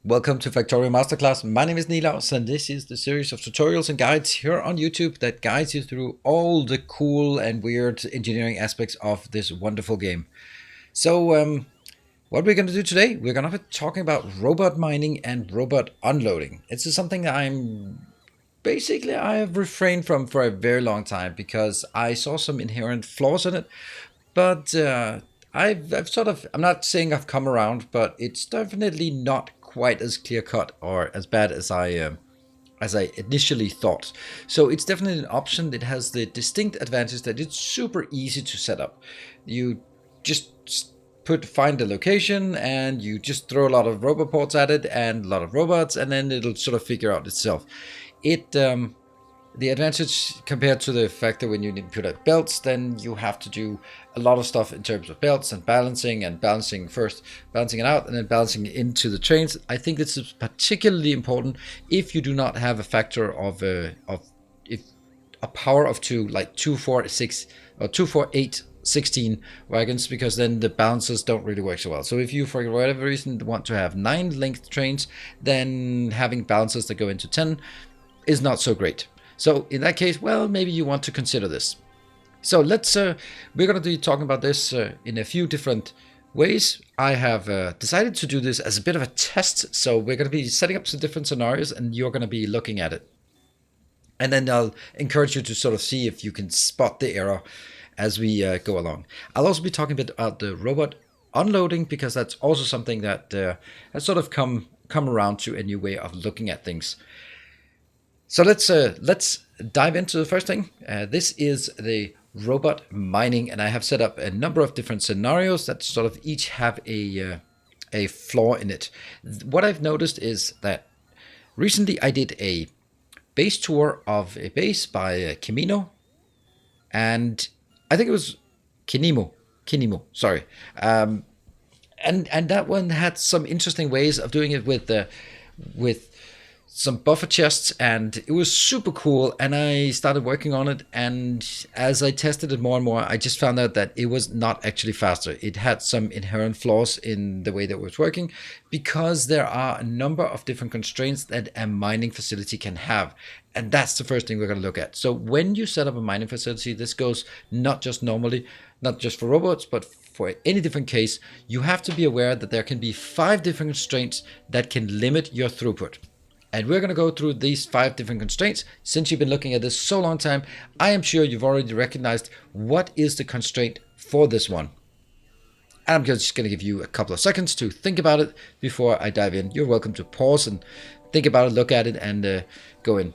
Welcome to Factorio Masterclass. My name is Nilaus, and this is the series of tutorials and guides here on YouTube that guides you through all the cool and weird engineering aspects of this wonderful game. So, what we're going to do today, we're going to be talking about robot mining and robot unloading. It's something that I have refrained from for a very long time because I saw some inherent flaws in it. But I'm not saying I've come around, but it's definitely not quite as clear cut or as bad as I initially thought. So it's definitely an option that has the distinct advantage that it's super easy to set up. You just find the location and you just throw a lot of robot ports at it and a lot of robots, and then it'll sort of figure out itself. The advantage compared to the fact that when you put out belts, then you have to do a lot of stuff in terms of belts and balancing it out, and then balancing it into the trains. I think this is particularly important if you do not have a factor of if a power of 2, like 2, 4, 6, or 2, 4, 8, 16 wagons, because then the balances don't really work so well. So if you, for whatever reason, want to have 9 length trains, then having balances that go into 10 is not so great. So in that case, well, maybe you want to consider this. So we're going to be talking about this in a few different ways. I have decided to do this as a bit of a test. So we're going to be setting up some different scenarios and you're going to be looking at it. And then I'll encourage you to sort of see if you can spot the error as we go along. I'll also be talking a bit about the robot unloading, because that's also something that has sort of come around to a new way of looking at things. So let's dive into the first thing. This is the robot mining, and I have set up a number of different scenarios that sort of each have a flaw in it. What I've noticed is that recently I did a base tour of a base by Kimino, and I think it was Kinimo, sorry. And that one had some interesting ways of doing it with some buffer chests, and it was super cool. And I started working on it, and as I tested it more and more, I just found out that it was not actually faster. It had some inherent flaws in the way that it was working, because there are a number of different constraints that a mining facility can have. And that's the first thing we're going to look at. So when you set up a mining facility, this goes not just for robots, but for any different case, you have to be aware that there can be 5 different constraints that can limit your throughput. And we're going to go through these 5 different constraints. Since you've been looking at this so long time, I am sure you've already recognized what is the constraint for this one. And I'm just going to give you a couple of seconds to think about it before I dive in. You're welcome to pause and think about it, look at it, and go in.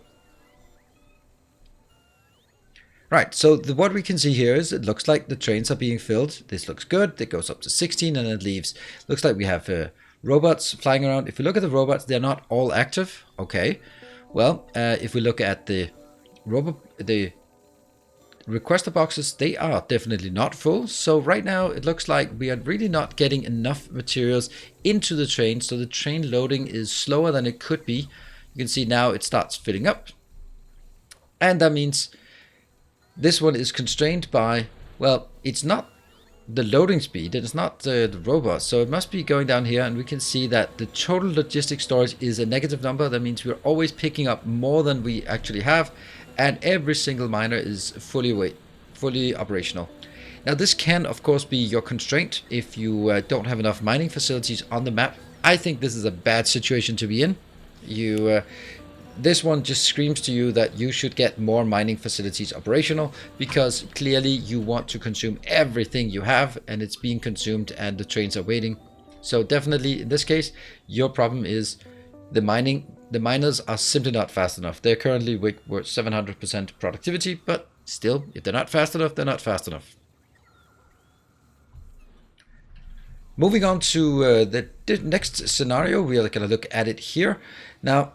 Right, so what we can see here is it looks like the trains are being filled. This looks good. It goes up to 16 and it leaves. Looks like we have robots flying around. If we look at the robots, they're not all active. Okay, well, if we look at the requester boxes, they are definitely not full. So right now it looks like we are really not getting enough materials into the train. So the train loading is slower than it could be. You can see now it starts filling up. And that means this one is constrained by, well, it's not the loading speed, it's not the robot, so it must be going down here, and we can see that the total logistic storage is a negative number. That means we're always picking up more than we actually have, and every single miner is fully operational. Now this can of course be your constraint if you don't have enough mining facilities on the map. I think this is a bad situation to be in. This one just screams to you that you should get more mining facilities operational, because clearly you want to consume everything you have, and it's being consumed and the trains are waiting. So definitely in this case, your problem is the miners are simply not fast enough. They're currently with 700% productivity, but still, if they're not fast enough, they're not fast enough. Moving on to the next scenario, we are going to look at it here. Now,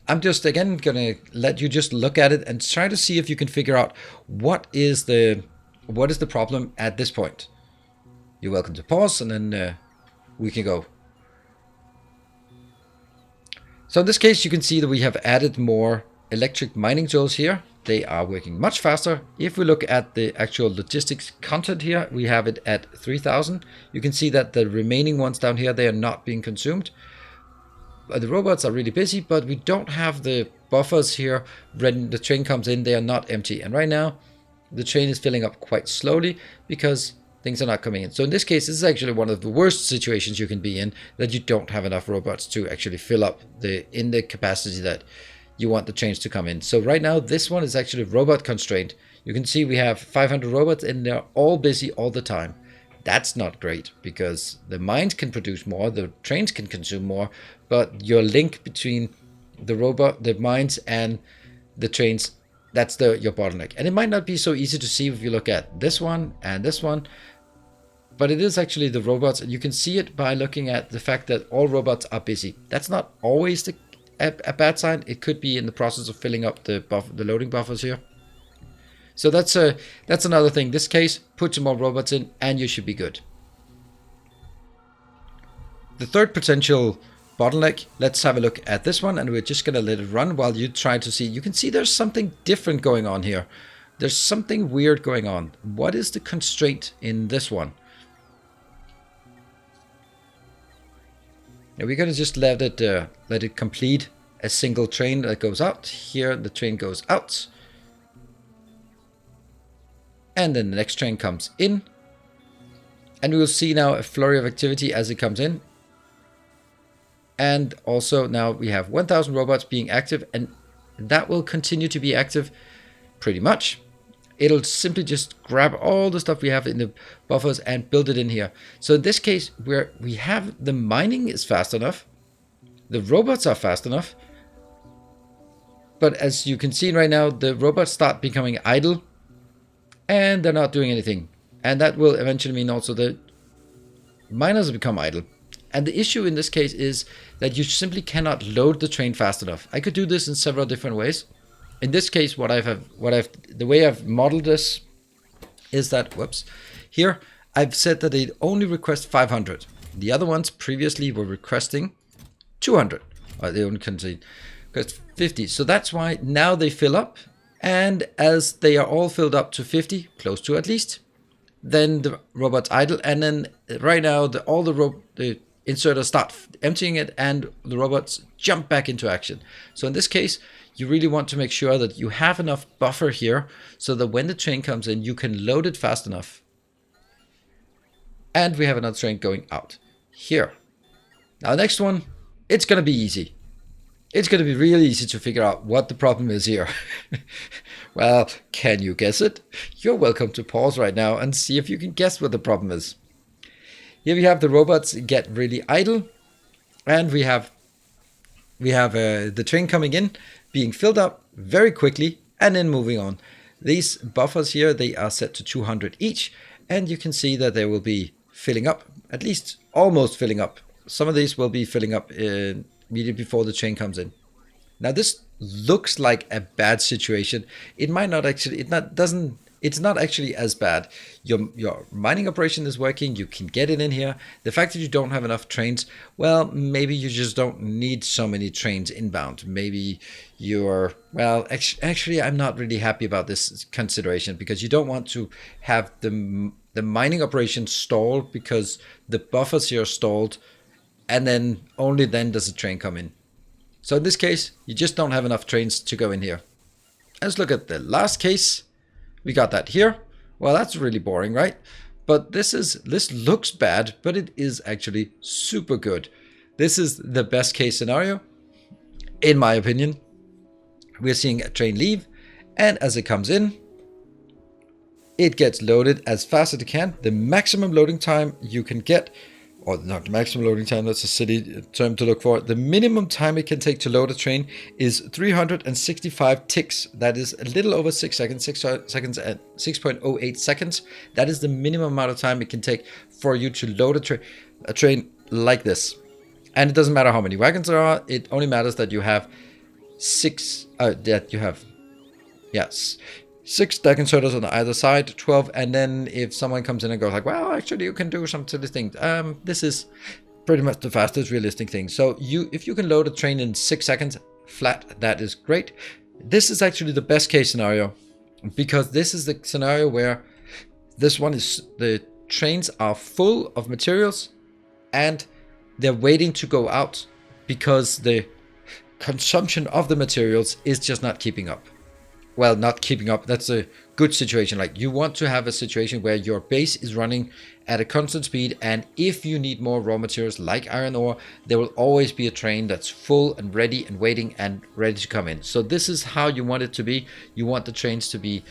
I'm just again going to let you just look at it and try to see if you can figure out what is the problem at this point. You're welcome to pause, and then we can go. So in this case, you can see that we have added more electric mining tools here. They are working much faster. If we look at the actual logistics content here, we have it at 3000. You can see that the remaining ones down here, they are not being consumed. the robots are really busy, but we don't have the buffers here. When the train comes in, they are not empty. And right now, the train is filling up quite slowly because things are not coming in. So in this case, this is actually one of the worst situations you can be in, that you don't have enough robots to actually fill up in the capacity that you want the trains to come in. So right now, this one is actually robot constraint. You can see we have 500 robots and they're all busy all the time. That's not great because the mines can produce more, the trains can consume more, but your link between the mines and the trains, that's your bottleneck. And it might not be so easy to see if you look at this one and this one, but it is actually the robots, and you can see it by looking at the fact that all robots are busy. That's not always a bad sign. It could be in the process of filling up the loading buffers here. So that's another thing. This case, put some more robots in and you should be good. The third potential bottleneck, let's have a look at this one, and we're just going to let it run while you try to see. You can see there's something different going on here. There's something weird going on. What is the constraint in this one? Now we're going to just let it complete a single train that goes out. Here the train goes out. And then the next train comes in. And we will see now a flurry of activity as it comes in. And also now we have 1,000 robots being active, and that will continue to be active pretty much. It'll simply just grab all the stuff we have in the buffers and build it in here. So in this case, where we have the mining is fast enough, the robots are fast enough, but as you can see right now, the robots start becoming idle and they're not doing anything. And that will eventually mean also the miners become idle. And the issue in this case is that you simply cannot load the train fast enough. I could do this in several different ways. In this case, the way I've modeled this is that, here I've said that they only request 500. The other ones previously were requesting 200. They only can request 50. So that's why now they fill up. And as they are all filled up to 50, close to at least, then the robots idle. And then right now, all the inserters start emptying it and the robots jump back into action. So in this case, you really want to make sure that you have enough buffer here so that when the train comes in, you can load it fast enough. And we have another train going out here. Now, the next one, it's going to be easy. It's going to be really easy to figure out what the problem is here. Well, can you guess it? You're welcome to pause right now and see if you can guess what the problem is. Here we have the robots get really idle, and we have the train coming in, being filled up very quickly, and then moving on. These buffers here, they are set to 200 each, and you can see that they will be filling up, at least almost filling up. Some of these will be filling up immediately before the train comes in. Now this looks like a bad situation. It might not actually, it's not actually as bad. Your mining operation is working, you can get it in here. The fact that you don't have enough trains, well, maybe you just don't need so many trains inbound. Maybe actually I'm not really happy about this consideration, because you don't want to have the mining operation stall because the buffers here are stalled, and then only then does the train come in. So in this case, you just don't have enough trains to go in here. Let's look at the last case. We got that here. Well, that's really boring, right? But this looks bad, but it is actually super good. This is the best case scenario, in my opinion. We're seeing a train leave, and as it comes in, it gets loaded as fast as it can. The maximum loading time you can get, or not the maximum loading time, that's a silly term to look for. The minimum time it can take to load a train is 365 ticks. That is a little over 6 seconds, 6 seconds and 6.08 seconds. That is the minimum amount of time it can take for you to load a train like this. And it doesn't matter how many wagons there are. It only matters that you have six stack inserters on either side, 12, and then if someone comes in and goes like, well, actually you can do some silly things. This is pretty much the fastest realistic thing. So if you can load a train in 6 seconds flat, that is great. This is actually the best case scenario, because this is the scenario where the trains are full of materials and they're waiting to go out because the consumption of the materials is just not keeping up. Well, not keeping up, that's a good situation. Like, you want to have a situation where your base is running at a constant speed, and if you need more raw materials like iron ore, there will always be a train that's full and ready and waiting and ready to come in. So this is how you want it to be. You want the trains to be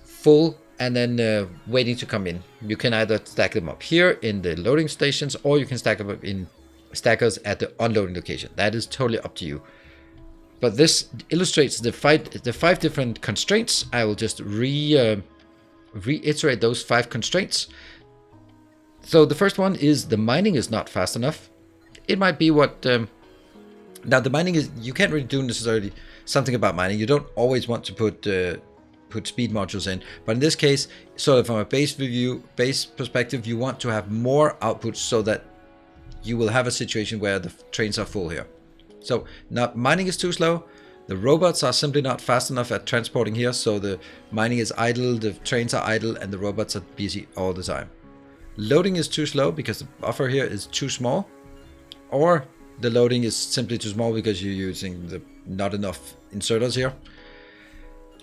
full and then waiting to come in. You can either stack them up here in the loading stations, or you can stack them up in stackers at the unloading location. That is totally up to you. But this illustrates the five different constraints. I will just reiterate those 5 constraints. So the first one is the mining is not fast enough. It might be what... now the mining is... You can't really do necessarily something about mining. You don't always want to put speed modules in. But in this case, sort of from a base perspective, you want to have more output so that you will have a situation where the trains are full here. So now mining is too slow. The robots are simply not fast enough at transporting here. So the mining is idle, the trains are idle, and the robots are busy all the time. Loading is too slow because the buffer here is too small. Or the loading is simply too small because you're using not enough inserters here.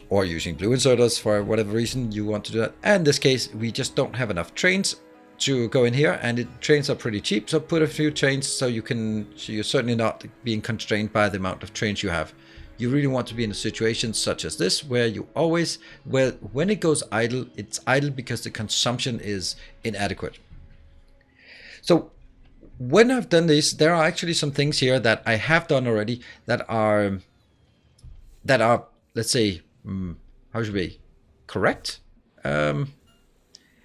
Or using blue inserters for whatever reason you want to do that. And in this case, we just don't have enough trains to go in here, and trains are pretty cheap, so put a few trains so you're certainly not being constrained by the amount of trains you have. You really want to be in a situation such as this where you always, when it goes idle, it's idle because the consumption is inadequate. So when I've done this, there are actually some things here that I have done already that are let's say, how should we, correct?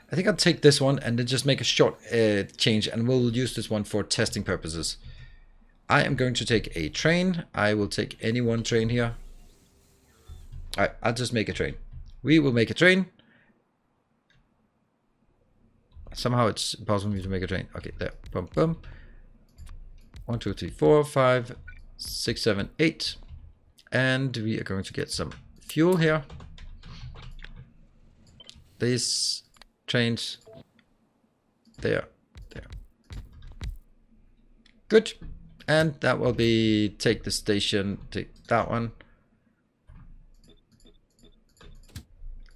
I think I'll take this one and then just make a short change, and we'll use this one for testing purposes. I am going to take a train. I will take any one train here. All right, I'll just make a train. We will make a train. Somehow it's impossible for me to make a train. Okay, there. Boom, boom. 1, 2, 3, 4, 5, 6, 7, 8. And we are going to get some fuel here. These trains there. Good. And that will be take the station, take that one.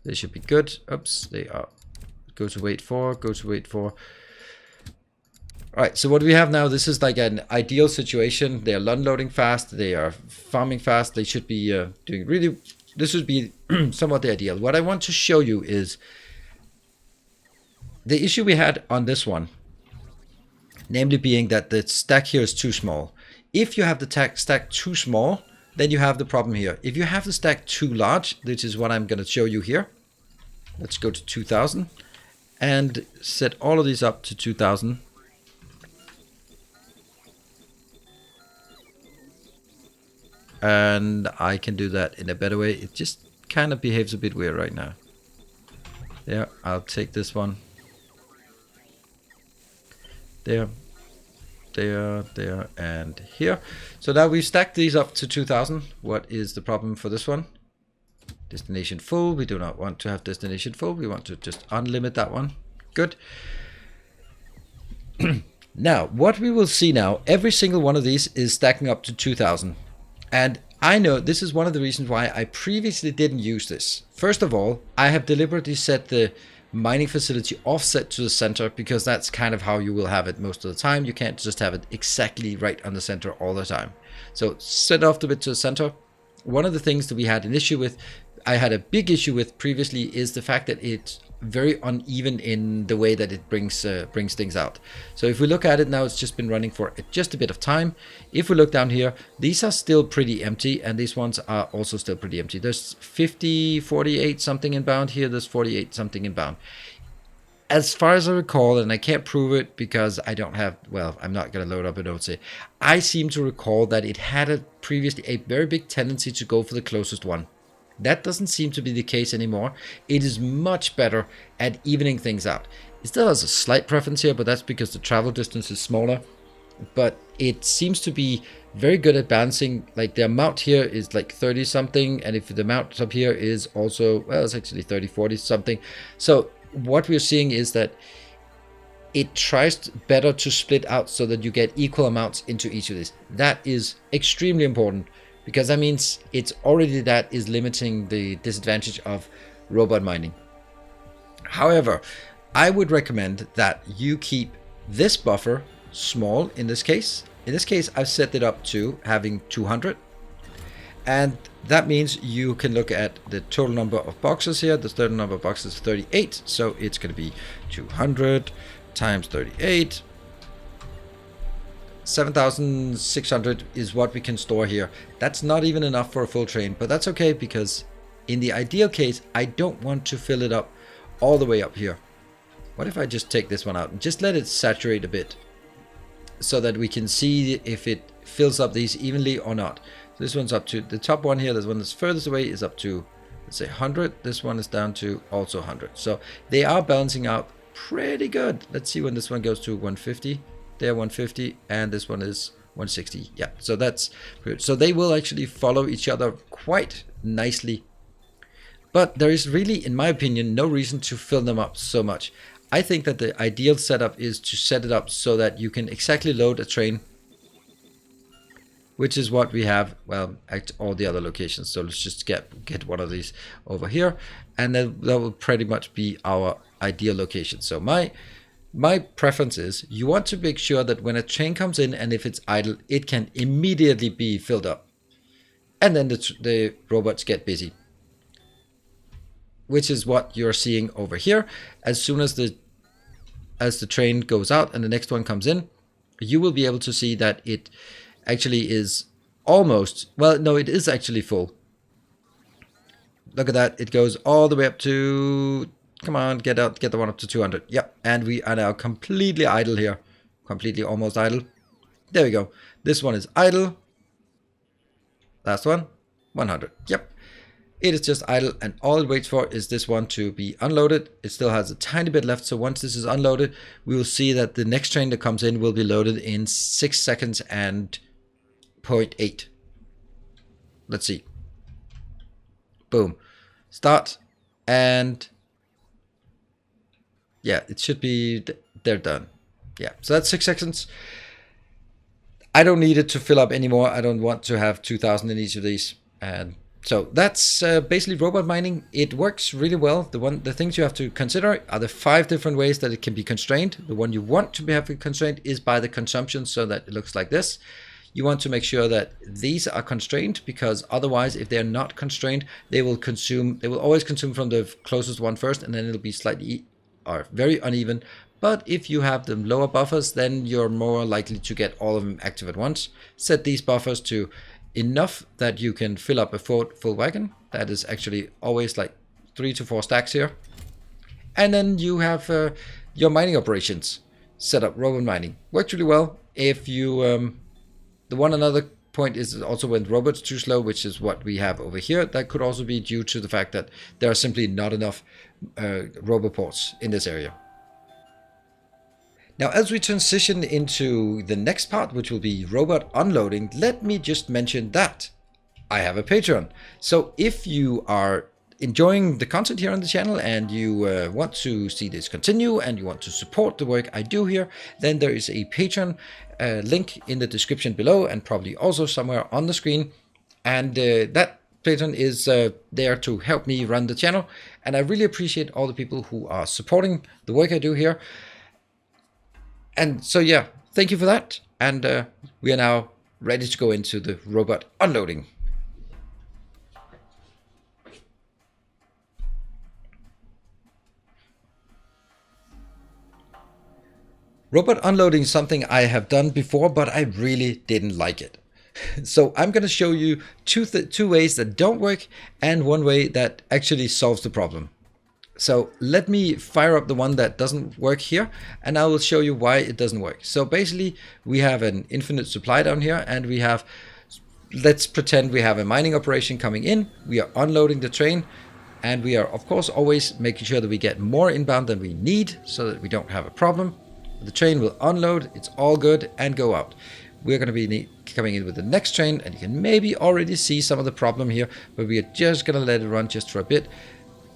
They should be good. Oops, they are. Go to wait for. All right, so what do we have now? This is like an ideal situation. They are unloading fast. They are farming fast. They should be doing really. This would be somewhat the ideal. What I want to show you is the issue we had on this one, namely being that the stack here is too small. If you have the stack too small, then you have the problem here. If you have the stack too large, which is what I'm going to show you here. Let's go to 2000 and set all of these up to 2000. And I can do that in a better way. It just kind of behaves a bit weird right now. There, I'll take this one. There, and here. So now we've stacked these up to 2000. What is the problem for this one? Destination full. We do not want to have destination full. We want to just unlimit that one. Good. Now, what we will see now, every single one of these is stacking up to 2000. And I know this is one of the reasons why I previously didn't use this. First of all, I have deliberately set the mining facility offset to the center because that's kind of how you will have it most of the time. You can't just have it exactly right on the center all the time. So set off the bit to the center. One of the things that we had an issue with, I had a big issue with previously, is the fact that it's very uneven in the way that it brings things out. So if we look at it now, it's just been running for just a bit of time. If we look down here, these are still pretty empty, and these ones are also still pretty empty. There's 48 something inbound here. There's 48 something inbound. As far as I recall, and I can't prove it because I don't have, well, I'm not going to load up a note. I seem to recall that it had previously a very big tendency to go for the closest one. That doesn't seem to be the case anymore. It is much better at evening things out. It still has a slight preference here, but that's because the travel distance is smaller. But it seems to be very good at balancing. Like the amount here is like 30 something, and if the amount up here is also, well, it's actually 30, 40 something. So what we're seeing is that it tries better to split out so that you get equal amounts into each of these. That is extremely important, because that means it's already that is limiting the disadvantage of robot mining. However, I would recommend that you keep this buffer small in this case. In this case, I've set it up to having 200. And that means you can look at the total number of boxes here. The total number of boxes is 38. So it's going to be 200 times 38. 7,600 is what we can store here. That's not even enough for a full train, but that's okay, because in the ideal case, I don't want to fill it up all the way up here. What if I just take this one out and just let it saturate a bit so that we can see if it fills up these evenly or not. So this one's up to the top one here. This one that's furthest away is up to, let's say, 100. This one is down to also 100. So they are balancing out pretty good. Let's see when this one goes to 150. There, 150, and this one is 160. Yeah, so that's good. So they will actually follow each other quite nicely. But there is really, in my opinion, no reason to fill them up so much. I think that the ideal setup is to set it up so that you can exactly load a train, which is what we have, well, at all the other locations. So let's just get one of these over here, and then that will pretty much be our ideal location. So my preference is you want to make sure that when a train comes in and if it's idle, it can immediately be filled up. And then the robots get busy, which is what you're seeing over here. As soon as the train goes out and the next one comes in, you will be able to see that it actually is almost, well, no, it is actually full. Look at that. It goes all the way up to, come on, get the one up to 200. Yep, and we are now completely idle here. Completely almost idle. There we go. This one is idle. Last one, 100. Yep. It is just idle, and all it waits for is this one to be unloaded. It still has a tiny bit left, so once this is unloaded, we will see that the next train that comes in will be loaded in 6 seconds and 0.8. Let's see. Boom. Start, and yeah, it should be, they're done. Yeah, so that's 6 seconds. I don't need it to fill up anymore. I don't want to have 2,000 in each of these. And so that's basically robot mining. It works really well. The things you have to consider are the 5 different ways that it can be constrained. The one you want to have constrained is by the consumption, so that it looks like this. You want to make sure that these are constrained, because otherwise, if they're not constrained, they will always consume from the closest one first, and then it'll be slightly or very uneven. But if you have the lower buffers, then you're more likely to get all of them active at once. Set these buffers to enough that you can fill up a full wagon. That is actually always like 3 to 4 stacks here. And then you have your mining operations set up. Robot mining works really well. If you another point is also when robots too slow, which is what we have over here. That could also be due to the fact that there are simply not enough roboports in this area. Now, as we transition into the next part, which will be robot unloading, let me just mention that I have a Patreon. So if you are enjoying the content here on the channel and you want to see this continue and you want to support the work I do here, then there is a Patreon link in the description below, and probably also somewhere on the screen. And that Patreon is there to help me run the channel. And I really appreciate all the people who are supporting the work I do here. And so, yeah, thank you for that. And we are now ready to go into the robot unloading. Robot unloading is something I have done before, but I really didn't like it. So I'm going to show you two ways that don't work and one way that actually solves the problem. So let me fire up the one that doesn't work here, and I will show you why it doesn't work. So basically, we have an infinite supply down here, and we have, let's pretend we have a mining operation coming in. We are unloading the train, and we are, of course, always making sure that we get more inbound than we need so that we don't have a problem. The train will unload, it's all good, and go out. We're going to be coming in with the next train, and you can maybe already see some of the problem here, but we are just going to let it run just for a bit.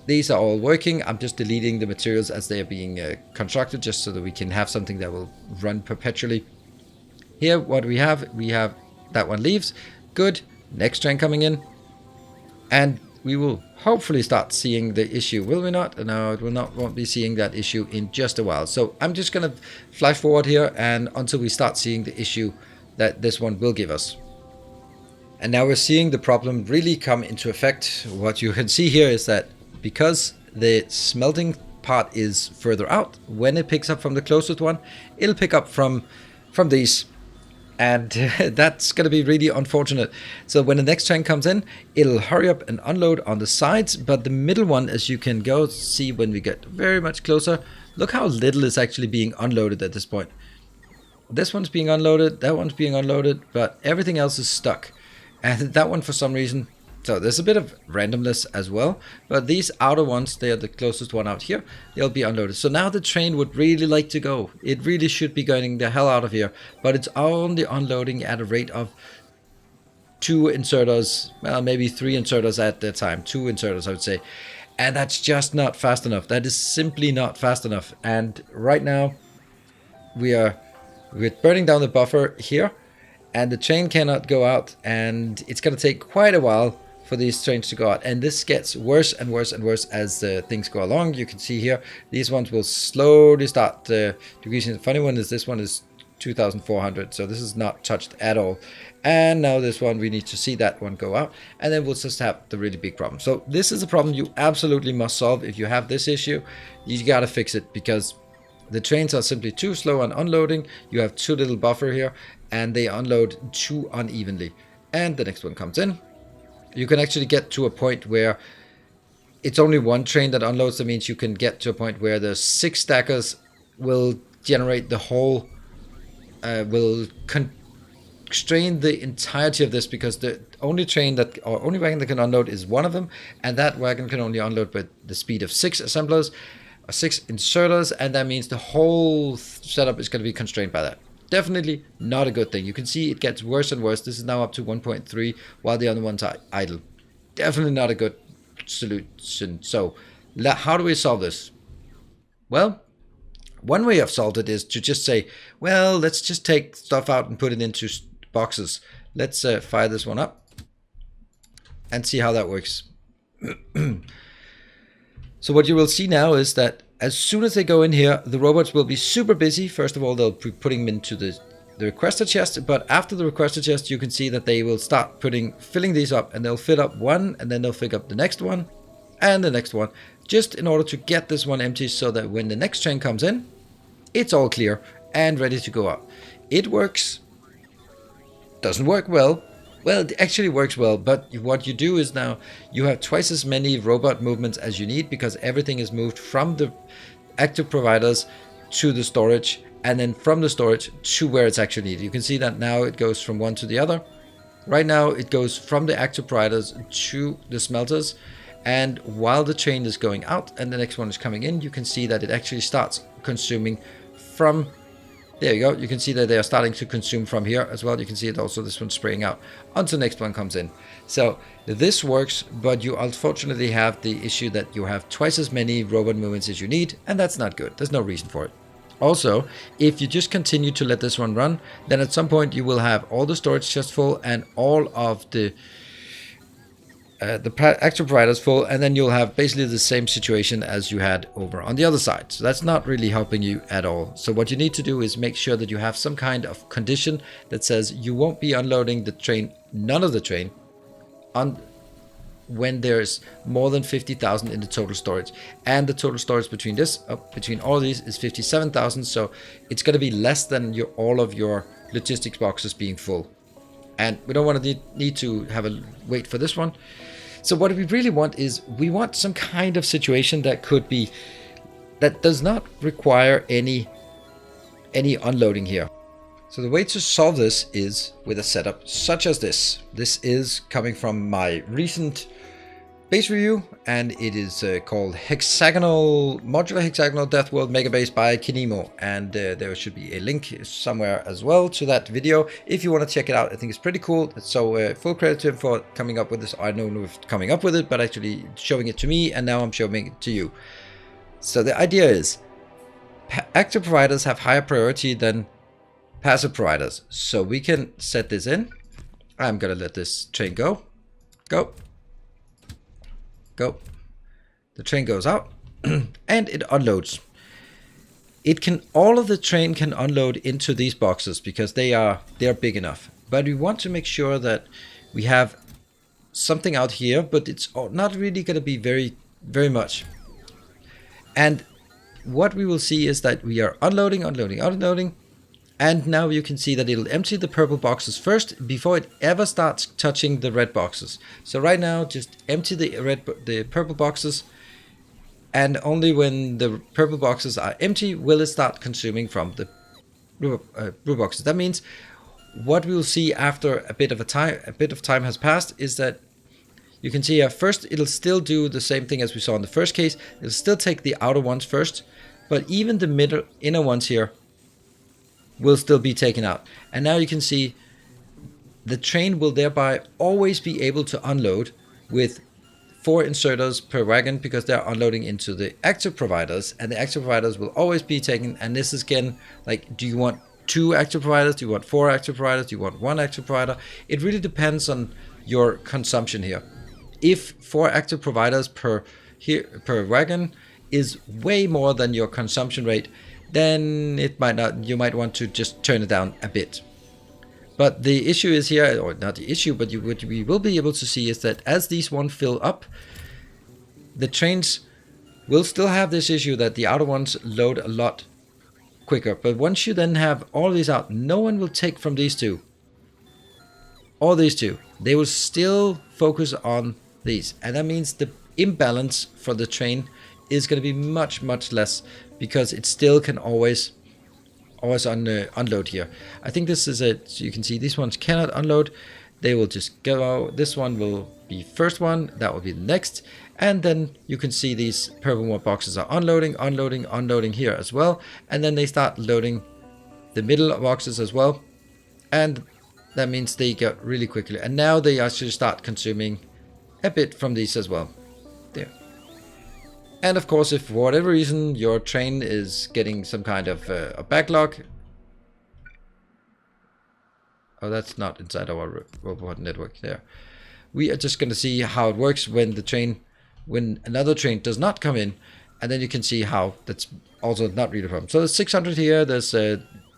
these are all working. I'm just deleting the materials as they are being constructed, just so that we can have something that will run perpetually. Here, what we have that one leaves. Good. Next train coming in. And we will hopefully start seeing the issue. Will we not? No, it will not. Won't be seeing that issue in just a while. So I'm just going to fly forward here and until we start seeing the issue that this one will give us. And now we're seeing the problem really come into effect. What you can see here is that because the smelting part is further out, when it picks up from the closest one, it'll pick up from these. And that's going to be really unfortunate. So when the next train comes in, it'll hurry up and unload on the sides. But the middle one, as you can go see when we get very much closer, look how little is actually being unloaded at this point. This one's being unloaded, that one's being unloaded, but everything else is stuck. And that one, for some reason, so there's a bit of randomness as well, but these outer ones, they are the closest one out here, they'll be unloaded. So now the train would really like to go. It really should be going the hell out of here, but it's only unloading at a rate of 2 inserters, well, maybe 3 inserters at the time, 2 inserters I would say. And that's just not fast enough. That is simply not fast enough. And right now we're burning down the buffer here, and the train cannot go out, and it's going to take quite a while for these trains to go out. And this gets worse and worse and worse as things go along. You can see here, these ones will slowly start decreasing. The funny one is this one is 2,400, so this is not touched at all. And now this one, we need to see that one go out, and then we'll just have the really big problem. So this is a problem you absolutely must solve. If you have this issue, you got to fix it, because the trains are simply too slow on unloading. You have too little buffer here, and they unload too unevenly. And the next one comes in. You can actually get to a point where it's only one train that unloads. That means you can get to a point where the 6 stackers will generate the whole, will constrain the entirety of this, because the only train that, or only wagon that can unload is one of them, and that wagon can only unload with the speed of 6 assemblers, or 6 inserters, and that means the whole setup is going to be constrained by that. Definitely not a good thing. You can see it gets worse and worse. This is now up to 1.3 while the other ones are idle. Definitely not a good solution. So how do we solve this? Well, one way of solving it is to just say, well, let's just take stuff out and put it into boxes. Let's fire this one up and see how that works. So what you will see now is that as soon as they go in here, the robots will be super busy. First of all, they'll be putting them into the requester chest, but after the requester chest, you can see that they will start filling these up, and they'll fill up one, and then they'll fill up the next one, and the next one, just in order to get this one empty, so that when the next train comes in, it's all clear and ready to go out. It works. Doesn't work well. Well, it actually works well, but what you do is now you have twice as many robot movements as you need, because everything is moved from the active providers to the storage, and then from the storage to where it's actually needed. You can see that now it goes from one to the other. Right now it goes from the active providers to the smelters, and while the train is going out and the next one is coming in, you can see that it actually starts consuming from. There you go. You can see that they are starting to consume from here as well. You can see it also, this one's spraying out until the next one comes in. So this works, but you unfortunately have the issue that you have twice as many robot movements as you need, and that's not good. There's no reason for it. Also, if you just continue to let this one run, then at some point you will have all the storage chests full and all of the actual providers full, and then you'll have basically the same situation as you had over on the other side. So that's not really helping you at all. So what you need to do is make sure that you have some kind of condition that says you won't be unloading the train, none of the train, on when there's more than 50,000 in the total storage. And the total storage between between all of these is 57,000. So it's going to be less than all of your logistics boxes being full. And we don't want to need to have a wait for this one. So what we really want is, we want some kind of situation that does not require any unloading here. So the way to solve this is with a setup such as this. This is coming from my recent base review, and it is called Modular Hexagonal Death World Mega Base by Kinemo, and there should be a link somewhere as well to that video if you want to check it out. I think it's pretty cool. So full credit to him for coming up with this. I don't know if coming up with it, but actually showing it to me, and now I'm showing it to you. So the idea is active providers have higher priority than passive providers. So we can set this in. I'm gonna let this train go. Go. The train goes out and it unloads. All of the train can unload into these boxes because they're big enough. But we want to make sure that we have something out here, but it's not really going to be very much. And what we will see is that we are unloading, and now you can see that it'll empty the purple boxes first before it ever starts touching the red boxes. So right now, just empty the purple boxes, and only when the purple boxes are empty will it start consuming from the blue boxes. That means what we will see after a bit of time has passed is that you can see first it'll still do the same thing as we saw in the first case. It'll still take the outer ones first, but even the inner ones here will still be taken out. And now you can see the train will thereby always be able to unload with 4 inserters per wagon because they're unloading into the active providers, and the active providers will always be taken. And this is again, like, do you want 2 active providers? Do you want 4 active providers? Do you want 1 active provider? It really depends on your consumption here. If 4 active providers per wagon is way more than your consumption rate, then you might want to just turn it down a bit. But the issue is here, or not the issue, but what we will be able to see is that as these ones fill up, the trains will still have this issue that the outer ones load a lot quicker. But once you then have all these out, no one will take from these two. All these two. They will still focus on these. And that means the imbalance for the train is going to be much less, because it still can always unload here. I think this is it. So you can see these ones cannot unload. They will just go. This one will be first one. That will be the next. And then you can see these purple boxes are unloading here as well. And then they start loading the middle boxes as well. And that means they get really quickly. And now they actually start consuming a bit from these as well. There. And of course, if for whatever reason your train is getting some kind of a backlog. Oh, that's not inside our robot network there. We are just going to see how it works when another train does not come in. And then you can see how that's also not really a problem. So there's 600 here. That's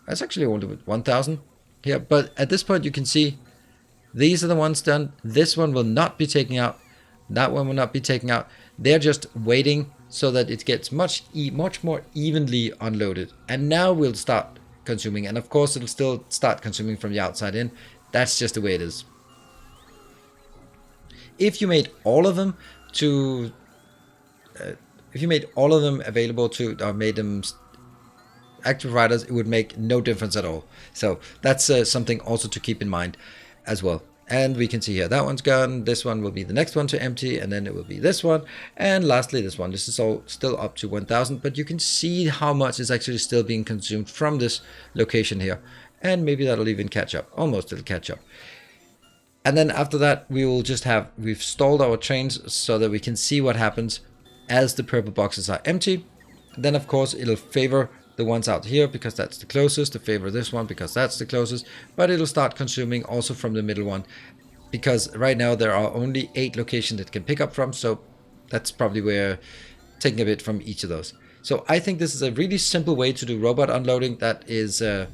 actually only 1,000 here. But at this point, you can see these are the ones done. This one will not be taken out. That one will not be taken out. They're just waiting so that it gets much more evenly unloaded. And now we'll start consuming. And of course, it'll still start consuming from the outside in. That's just the way it is. If you made all of them available to, or made them active providers, it would make no difference at all. So that's something also to keep in mind as well. And we can see here that one's gone. This one will be the next one to empty, and then it will be this one, and lastly this one. This is all still up to 1,000, but you can see how much is actually still being consumed from this location here, and maybe that'll even catch up. Almost it'll catch up. And then after that, we've stalled our trains so that we can see what happens as the purple boxes are empty. Then of course it'll favor the ones out here because that's the closest, to favor this one because that's the closest, but it'll start consuming also from the middle one, because right now there are only 8 locations it can pick up from, so that's probably where taking a bit from each of those. So I think this is a really simple way to do robot unloading that is to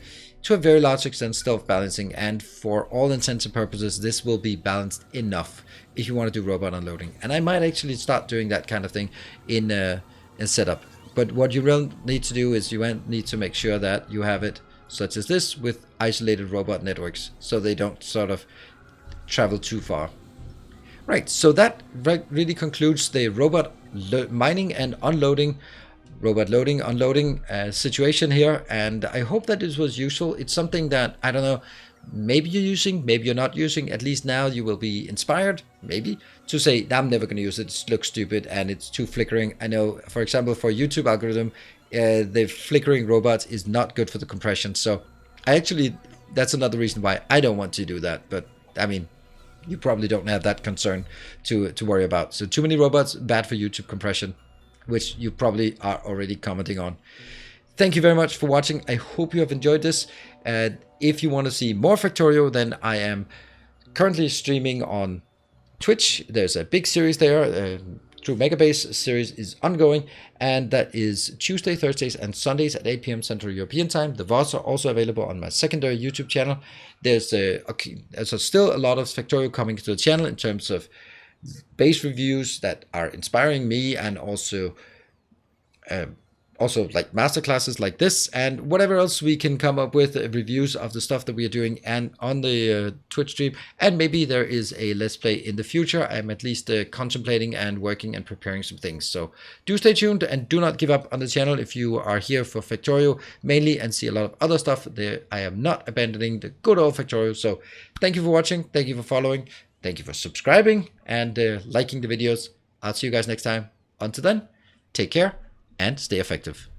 a very large extent self-balancing, and for all intents and purposes this will be balanced enough if you want to do robot unloading. And I might actually start doing that kind of thing in setup. But what you really need to do is you need to make sure that you have it such as this with isolated robot networks, so they don't sort of travel too far. Right, so that really concludes the robot mining and unloading, robot loading, unloading situation here. And I hope that this was useful. It's something that, I don't know, maybe you're using, maybe you're not using. At least now you will be inspired, maybe, to say, I'm never going to use it. It looks stupid and it's too flickering. I know, for example, for YouTube algorithm, the flickering robots is not good for the compression. So I actually, that's another reason why I don't want to do that. But I mean, you probably don't have that concern to worry about. So too many robots, bad for YouTube compression, which you probably are already commenting on. Thank you very much for watching. I hope you have enjoyed this. If you want to see more Factorio, then I am currently streaming on Twitch. There's a big series there. True Megabase series is ongoing, and that is Tuesday, Thursdays, and Sundays at 8 p.m. Central European Time. The VODs are also available on my secondary YouTube channel. There's still a lot of Factorio coming to the channel in terms of base reviews that are inspiring me, and also like masterclasses like this, and whatever else we can come up with, reviews of the stuff that we are doing and on the Twitch stream. And maybe there is a Let's Play in the future. I'm at least contemplating and working and preparing some things. So do stay tuned and do not give up on the channel if you are here for Factorio mainly and see a lot of other stuff there. I am not abandoning the good old Factorio. So thank you for watching. Thank you for following. Thank you for subscribing and liking the videos. I'll see you guys next time. Until then, take care and stay effective.